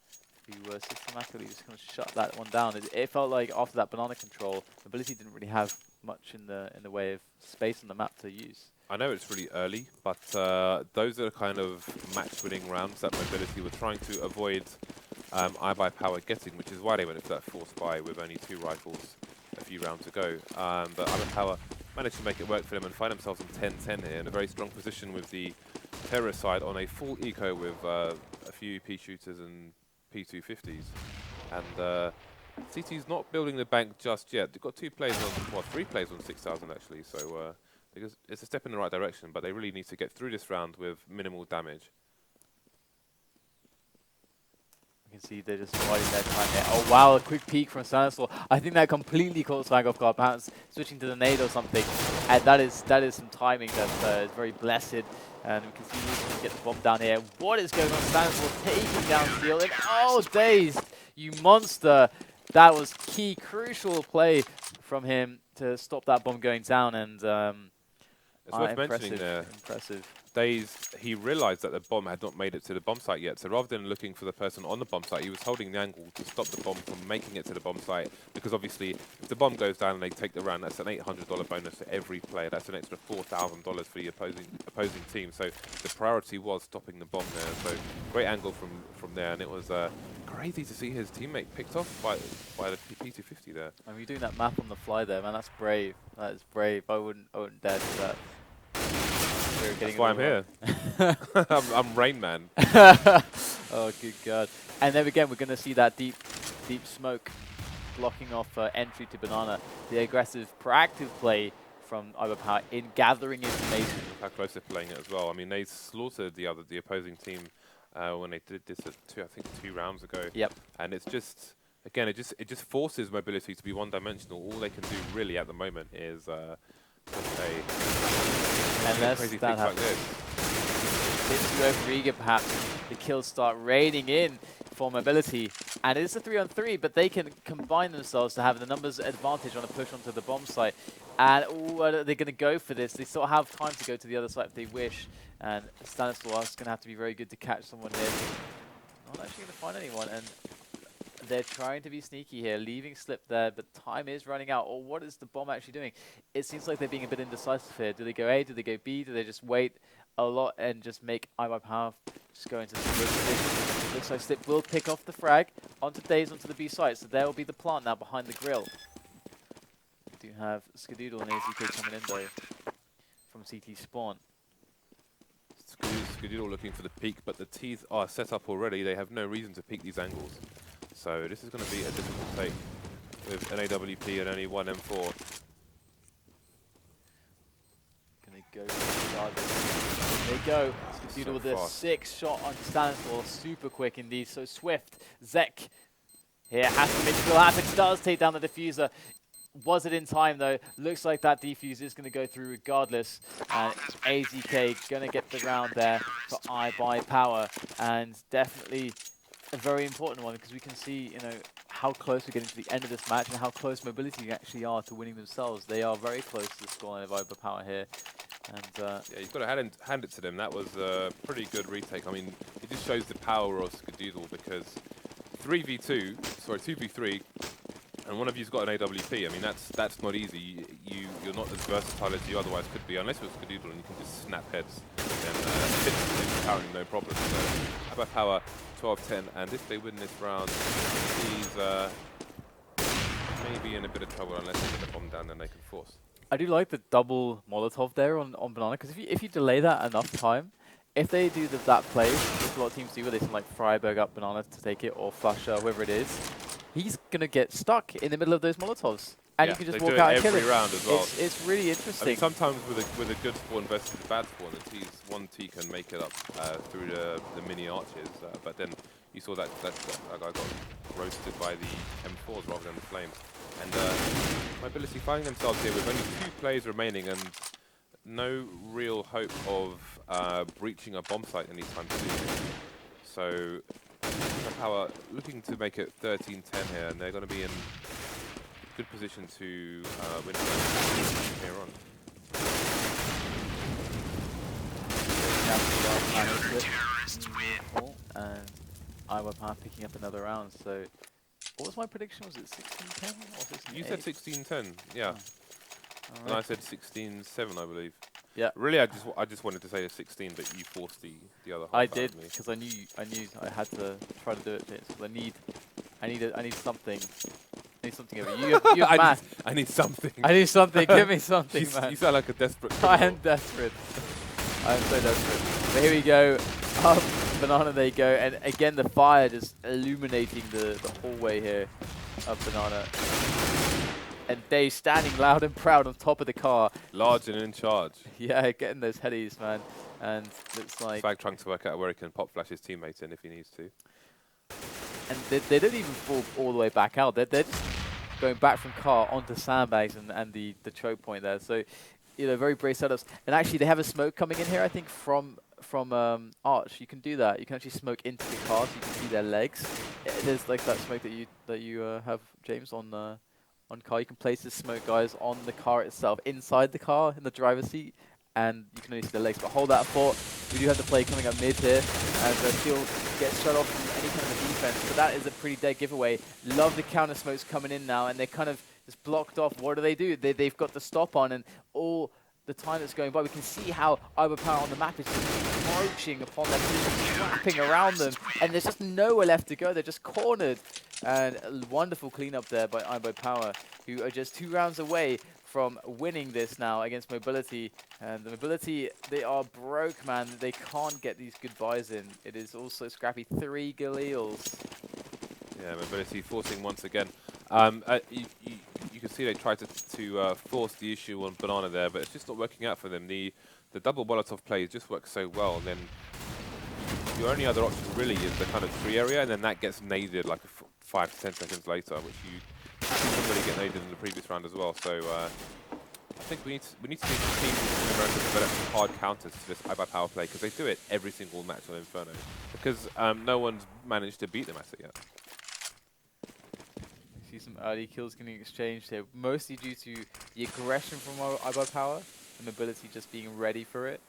who systematically just going to shut that one down. It felt like after that Banana control, mobility didn't really have much in the way of space on the map to use. I know it's really early, but those are the kind of match-winning rounds that mobility were trying to avoid iBUYPOWER getting, which is why they went for that forced buy with only 2 rifles a few rounds ago. But iBUYPOWER managed to make it work for them and find themselves in 10-10 here in a very strong position with the terrorist side on a full eco with a few P shooters and P250s, and CT's not building the bank just yet. They've got 2 players on, well, 3 players on 6,000 actually, so it's a step in the right direction, but they really need to get through this round with minimal damage. You can see they're just riding their time here. Oh wow, a quick peek from Stanislaw. I think that completely caught Swag off guard, perhaps switching to the nade or something, and that is some timing that is very blessed. And we can see he's going to get the bomb down here. What is going on? Stanislaw taking down Steel. And oh, DaZeD, you monster. That was key, crucial play from him to stop that bomb going down. And it's worth mentioning there. Impressive. DaZeD, he realized that the bomb had not made it to the bomb site yet, so rather than looking for the person on the bomb site, he was holding the angle to stop the bomb from making it to the bomb site, because obviously if the bomb goes down and they take the round, that's an $800 bonus for every player. That's an extra $4,000 for the opposing team, so the priority was stopping the bomb there. So great angle from there, and it was crazy to see his teammate picked off by the P250 there. I mean, you're doing that map on the fly there, man. That's brave. That is brave. I wouldn't dare do that. That's why I'm here. I'm Rain Man. Oh, good God. And then again, we're going to see that deep smoke blocking off entry to Banana. The aggressive, proactive play from iBUYPOWER in gathering information. How close they're playing it as well. I mean, they slaughtered the opposing team when they did this I think 2 rounds ago. Yep. And it's just, again, it just forces mobility to be one-dimensional. All they can do really at the moment is unless crazy that things like happens. this. It's too overeager, perhaps. The kills start raining in for mobility. And it is a 3-on-3, but they can combine themselves to have the numbers advantage on a push onto the bomb site. And are they going to go for this? They still have time to go to the other side if they wish. And Stanislaw is going to have to be very good to catch someone here. Not actually going to find anyone. And they're trying to be sneaky here, leaving slip there, but time is running out. Or what is the bomb actually doing? It seems like they're being a bit indecisive here. Do they go A? Do they go B? Do they just wait a lot and just make iBUYPOWER just go into some good position? Looks like Slip will pick off the frag onto DaZeD, onto the B site. So there will be the plant now behind the grill. We do have Skadoodle and AZK coming in though from CT spawn. Skadoodle looking for the peak, but the T's are set up already. They have no reason to peek these angles. So this is going to be a difficult take with an AWP and only one M4. Gonna go regardless. There they go. Skadoodle with a 6-shot on Stanislaw. Super quick indeed. So swift. zecK here has to make it happen. Does take down the diffuser. Was it in time though? Looks like that defuse is going to go through regardless. And AZK going to get the round there for iBUYPOWER. And definitely a very important one because we can see, you know, how close we're getting to the end of this match and how close mobility actually are to winning themselves. They are very close to the scoreline of iBUYPOWER here. And yeah, you've got to hand it to them. That was a pretty good retake. I mean, it just shows the power of Skadoodle because 2v3, and one of you's got an AWP. I mean, that's not easy. You're not as versatile as you otherwise could be, unless it was Skadoodle and you can just snap heads. Then it's apparently no problem. So iBUYPOWER 12-10, and if they win this round, he's maybe in a bit of trouble unless they get the bomb down, then they can force. I do like the double Molotov there on Banana, because if you delay that enough time, if they do that play, which a lot of teams do, where they send like Freiburg up Banana to take it, or Flusher, whoever it is, he's going to get stuck in the middle of those Molotovs. And yeah, you can just they walk do out it and kill every it. round as well. It's really interesting. I mean, sometimes with a good spawn versus a bad spawn, one T can make it up through the mini arches, but then you saw that guy got roasted by the M4s rather than the flames. And mobility finding themselves here with only 2 players remaining and no real hope of breaching a bomb site anytime soon. So iBUYPOWER looking to make it 13-10 here, and they're going to be in good position to win here on. And iBUYPOWER picking up another round. So what was my prediction? Was it 16-10 or 16-8? You said 16-10, yeah. Oh. And I said 16-7, I believe. Yeah. Really, I just wanted to say 16, but you forced the other half. I did, because I knew I had to try to do it, because I need something. I need something over you. You have math. I need something. I need something. Give me something, man. You sound like a desperate criminal. I am desperate. I am so desperate. But here we go. Up Banana they go. And again, the fire just illuminating the hallway here of Banana. And Dave standing loud and proud on top of the car. Large and in charge. Yeah, getting those headies, man. And looks like... Swag trying to work out where he can pop flash his teammates in if he needs to. And they don't even fall all the way back out. They're just going back from car onto sandbags and the choke point there. So, you know, very brave setups. And actually, they have a smoke coming in here, I think, from Arch. You can do that. You can actually smoke into the car so you can see their legs. There's like that smoke that you have, James, on car. You can place this smoke, guys, on the car itself, inside the car, in the driver's seat. And you can only see the legs, but hold that thought. We do have the play coming up mid here, as Steel gets shut off from any kind of a defense. But that is a pretty dead giveaway. Love the counter smokes coming in now, and they're kind of just blocked off. What do? They've got the stop on, and all the time that's going by, we can see how iBUYPOWER on the map is just encroaching upon their position, wrapping around them, and there's just nowhere left to go. They're just cornered. And a wonderful cleanup there by iBUYPOWER, who are just 2 rounds away from winning this now against Mobility. And the Mobility, they are broke, man. They can't get these good buys in. It is also scrappy. 3 Galeals. Yeah, Mobility forcing once again. You can see they tried to force the issue on Banana there, but it's just not working out for them. The double Molotov play just works so well, and then your only other option really is the kind of tree area, and then that gets naded like 5 to 10 seconds later, which you didn't really get naded in the previous round as well. So I think we need to see the teams in America develop hard counters to this iBUYPOWER play, because they do it every single match on Inferno. Because no one's managed to beat them at it yet. See some early kills getting exchanged here, mostly due to the aggression from iBUYPOWER, and Mobility just being ready for it.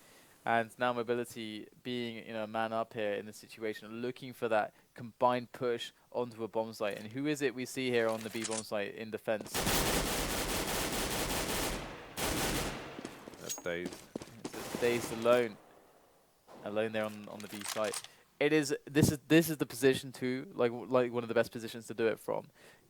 And now Mobility being, you know, a man up here in the situation, looking for that combined push onto a bomb site. And who is it we see here on the B bomb site in defense? That's DaZeD. It's DaZeD alone there on the B site. This is the position too, like one of the best positions to do it from.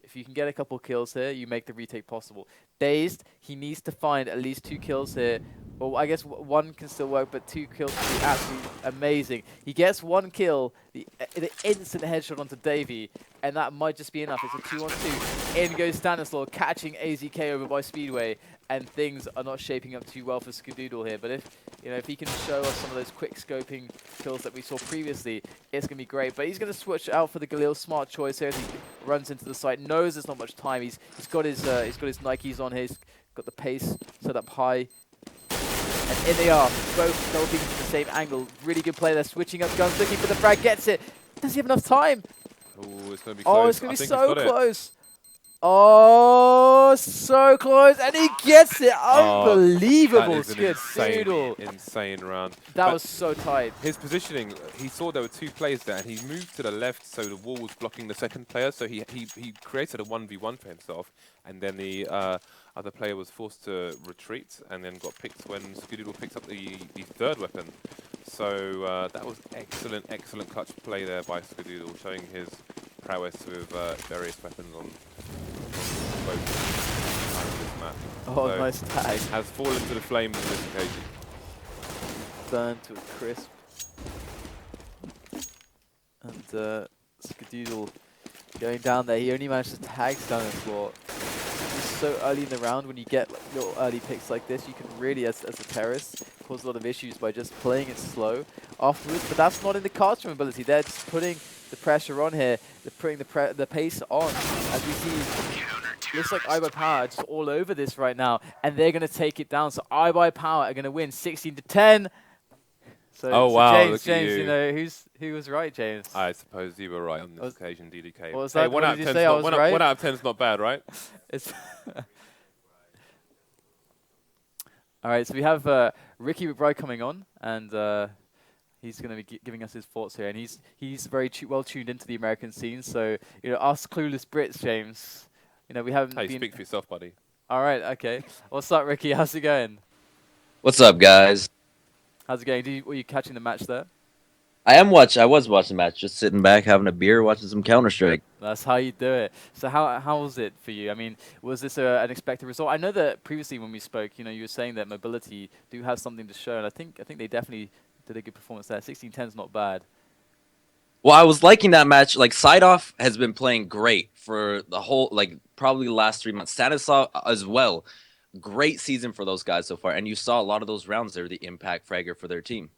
If you can get a couple kills here, you make the retake possible. DaZeD, he needs to find at least 2 kills here. Well, I guess one can still work, but 2 kills would be absolutely amazing. He gets 1 kill, the instant headshot onto DAVEY, and that might just be enough. It's a 2-on-2. In goes Stanislaw, catching AZK over by Speedway, and things are not shaping up too well for Skadoodle here. But if he can show us some of those quick scoping kills that we saw previously, it's gonna be great. But he's gonna switch out for the Galil. Smart choice here as he runs into the site. Knows there's not much time. He's got his Nikes on here. He's got the pace set up high. And in they are, both scoping from the same angle. Really good play there, switching up guns, looking for the frag, gets it. Does he have enough time? Oh, it's going to be close. Oh, it's going to be so close. Oh, so close, and he gets it. Unbelievable, Skadoodle. Insane round. That was so tight. His positioning, he saw there were 2 players there, and he moved to the left so the wall was blocking the second player, so he created a 1v1 for himself, and then the other player was forced to retreat and then got picked when Skadoodle picked up the 3rd weapon. So that was excellent clutch play there by Skadoodle, showing his prowess with various weapons on both sides of this map. Oh, so nice tag. Has fallen to the flames on this occasion. Burned to a crisp. And Skadoodle going down there. He only managed to tag Stanislaw. So early in the round, when you get like, little early picks like this, you can really, as a terrorist, cause a lot of issues by just playing it slow afterwards. But that's not in the cards for Mobility. They're just putting the pressure on here. They're putting the pace on. As we see, looks like iBUYPOWER just all over this right now, and they're going to take it down. So iBUYPOWER are going to win 16-10. So, wow! James, you know who was right, James? I suppose you were right on this occasion, DDK. What was that? Hey, one out of 10 is not bad, right? It's all right. So we have Ricky McBride coming on, and he's going to be giving us his thoughts here. And he's very well tuned into the American scene. So us clueless Brits, James. We haven't. Hey, speak for yourself, buddy. All right. Okay. What's up, Ricky? How's it going? What's up, guys? How's it going? Were you catching the match there? I was watching the match, just sitting back, having a beer, watching some Counter-Strike. That's how you do it. So how was it for you? I mean, was this an expected result? I know that previously when we spoke, you were saying that Mobility do have something to show, and I think they definitely did a good performance there. 16-10 is not bad. Well, I was liking that match. Like, SIDOF has been playing great for the whole, probably the last 3 months. Stanislaw as well. Great season for those guys so far, and you saw a lot of those rounds there, the impact fragger for their team.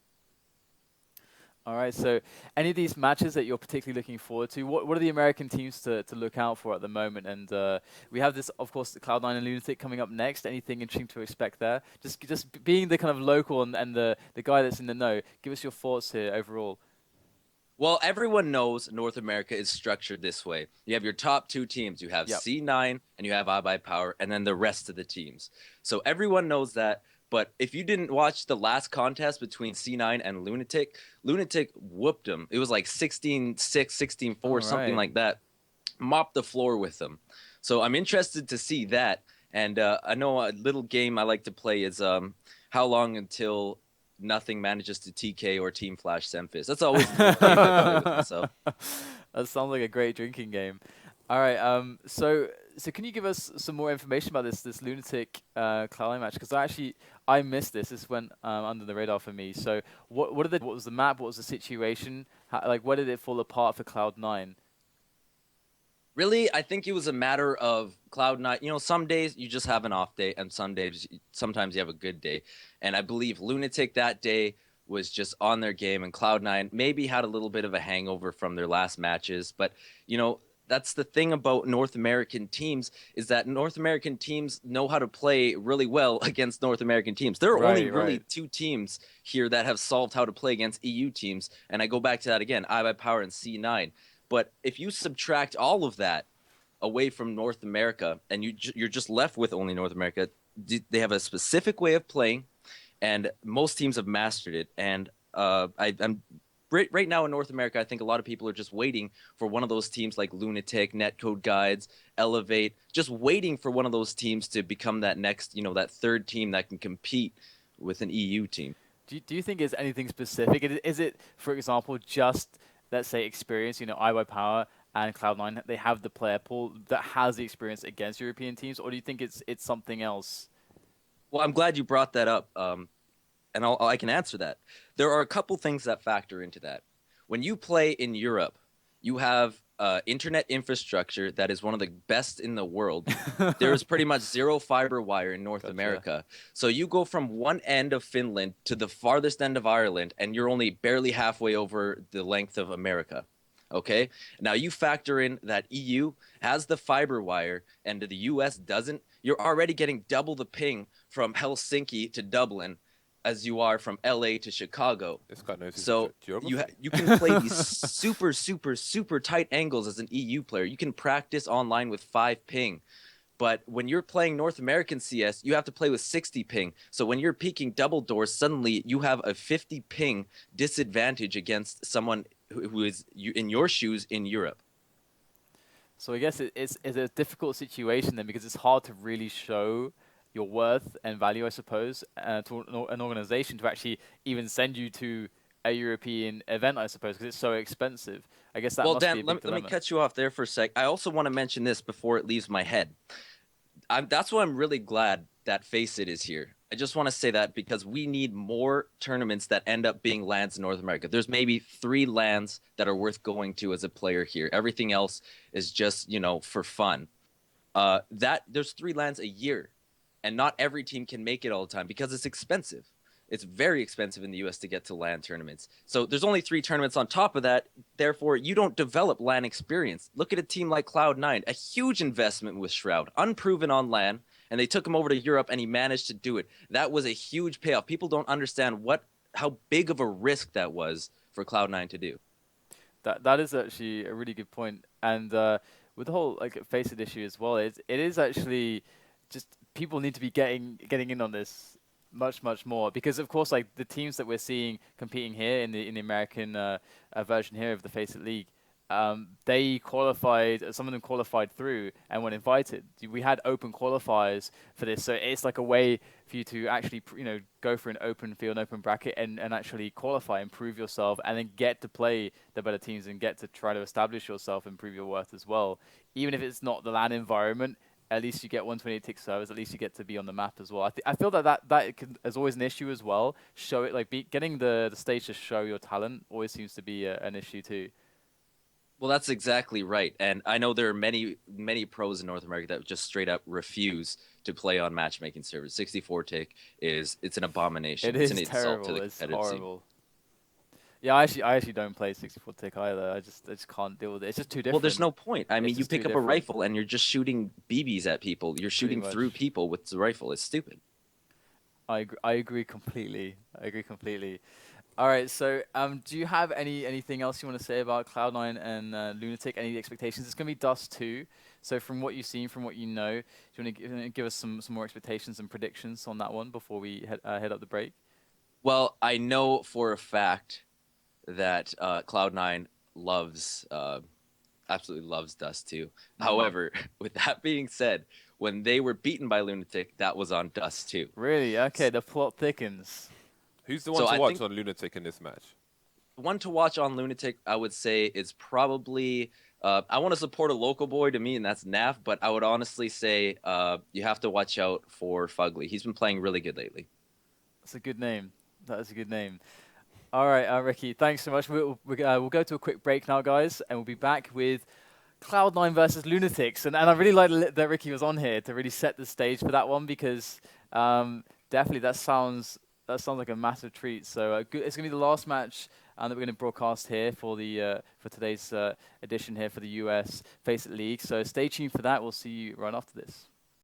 All right, so any of these matches that you're particularly looking forward to, what are the American teams to look out for at the moment? And we have this, of course, Cloud9 and Lunatic coming up next. Anything interesting to expect there? Just being the kind of local and the guy that's in the know, give us your thoughts here overall. Well, everyone knows North America is structured this way. You have your top 2 teams. You have C9 and you have iBUYPOWER, and then the rest of the teams. So everyone knows that. But if you didn't watch the last contest between C9 and Lunatic, Lunatic whooped them. It was like 16-6, 16-4, something like that. Mopped the floor with them. So I'm interested to see that. And I know a little game I like to play is how long until nothing manages to TK or Team Flash Semphis. That's always the game I play with myself. That sounds like a great drinking game. All right, so can you give us some more information about this Lunatic Cloud9 match? Because I missed this. This went under the radar for me. So what was the map? What was the situation? Where did it fall apart for Cloud9? Really, I think it was a matter of Cloud9. Some days you just have an off day, and sometimes you have a good day. And I believe Lunatic that day was just on their game, and Cloud9 maybe had a little bit of a hangover from their last matches. But, that's the thing about North American teams, is that North American teams know how to play really well against North American teams. There are only really two teams here that have solved how to play against EU teams, and I go back to that again, iBUYPOWER and C9. But if you subtract all of that away from North America, and you're just left with only North America, they have a specific way of playing, and most teams have mastered it. And I'm right now in North America, I think a lot of people are just waiting for one of those teams like Lunatic, Netcode Guides, Elevate, just waiting for one of those teams to become that next, that third team that can compete with an EU team. Do you think it's anything specific? Is it, for example, just, let's say, experience, iBUYPOWER and Cloud9, they have the player pool that has the experience against European teams, or do you think it's something else? Well, I'm glad you brought that up. And I can answer that. There are a couple things that factor into that. When you play in Europe, you have internet infrastructure that is one of the best in the world. There is pretty much zero fiber wire in North America. So you go from one end of Finland to the farthest end of Ireland, and you're only barely halfway over the length of America. Okay? Now you factor in that EU has the fiber wire and the US doesn't. You're already getting double the ping from Helsinki to Dublin as you are from LA to Chicago. This guy knows so you can play these super, super, super tight angles as an EU player. You can practice online with 5 ping. But when you're playing North American CS, you have to play with 60 ping. So when you're peeking double doors, suddenly you have a 50 ping disadvantage against someone who is in your shoes in Europe. So I guess it's a difficult situation then, because it's hard to really show your worth and value, I suppose, to an organization to actually even send you to a European event, I suppose, because it's so expensive. I guess that must be a big dilemma. Let me cut you off there for a sec. I also want to mention this before it leaves my head. That's why I'm really glad that FACEIT is here. I just want to say that because we need more tournaments that end up being LANs in North America. There's maybe 3 LANs that are worth going to as a player here. Everything else is just, for fun. There's 3 LANs a year. And not every team can make it all the time because it's expensive. It's very expensive in the US to get to LAN tournaments. So there's only 3 tournaments on top of that. Therefore, you don't develop LAN experience. Look at a team like Cloud9, a huge investment with Shroud, unproven on LAN, and they took him over to Europe and he managed to do it. That was a huge payoff. People don't understand how big of a risk that was for Cloud9 to do. That is actually a really good point. And with the whole FACEIT issue as well, it is actually just people need to be getting in on this much more, because of course the teams that we're seeing competing here in the American version here of the FACEIT League, they qualified, some of them qualified through and were invited. We had open qualifiers for this, so it's like a way for you to actually go for an open field, an open bracket, and actually qualify, improve yourself, and then get to play the better teams and get to try to establish yourself and prove your worth as well. Even if it's not the LAN environment, at least you get 128 tick servers. At least you get to be on the map as well. I feel that is always an issue as well. Show it, getting the stage to show your talent always seems to be an issue too. Well, that's exactly right. And I know there are many pros in North America that just straight up refuse to play on matchmaking servers. 64 tick it's an abomination. It's an terrible. Insult to the it's horrible. Scene. Yeah, I actually don't play 64 tick either. I just can't deal with it. It's just too different. Well, there's no point. I mean, you pick up a rifle and you're just shooting BBs at people. You're shooting through people with the rifle. It's stupid. I agree completely. All right, so do you have anything else you want to say about Cloud9 and Lunatic? Any expectations? It's going to be Dust 2. So from what you've seen, from what you know, do you want to give us some more expectations and predictions on that one before we head up the break? Well, I know for a fact that Cloud9 absolutely loves Dust 2. However, with that being said, when they were beaten by Lunatic, that was on Dust 2. Really? Okay, the plot thickens. Who's the one to watch on Lunatic in this match? One to watch on Lunatic, I would say, is probably... I want to support a local boy to me, and that's Naf, but I would honestly say you have to watch out for Fugly. He's been playing really good lately. That's a good name. That is a good name. All right, Ricky, thanks so much. We'll go to a quick break now, guys, and we'll be back with Cloud9 versus Lunatics. And I really like that Ricky was on here to really set the stage for that one, because definitely that sounds that sounds like a massive treat. So it's going to be the last match that we're going to broadcast here for the for today's edition here for the US FACEIT League. So stay tuned for that. We'll see you right after this.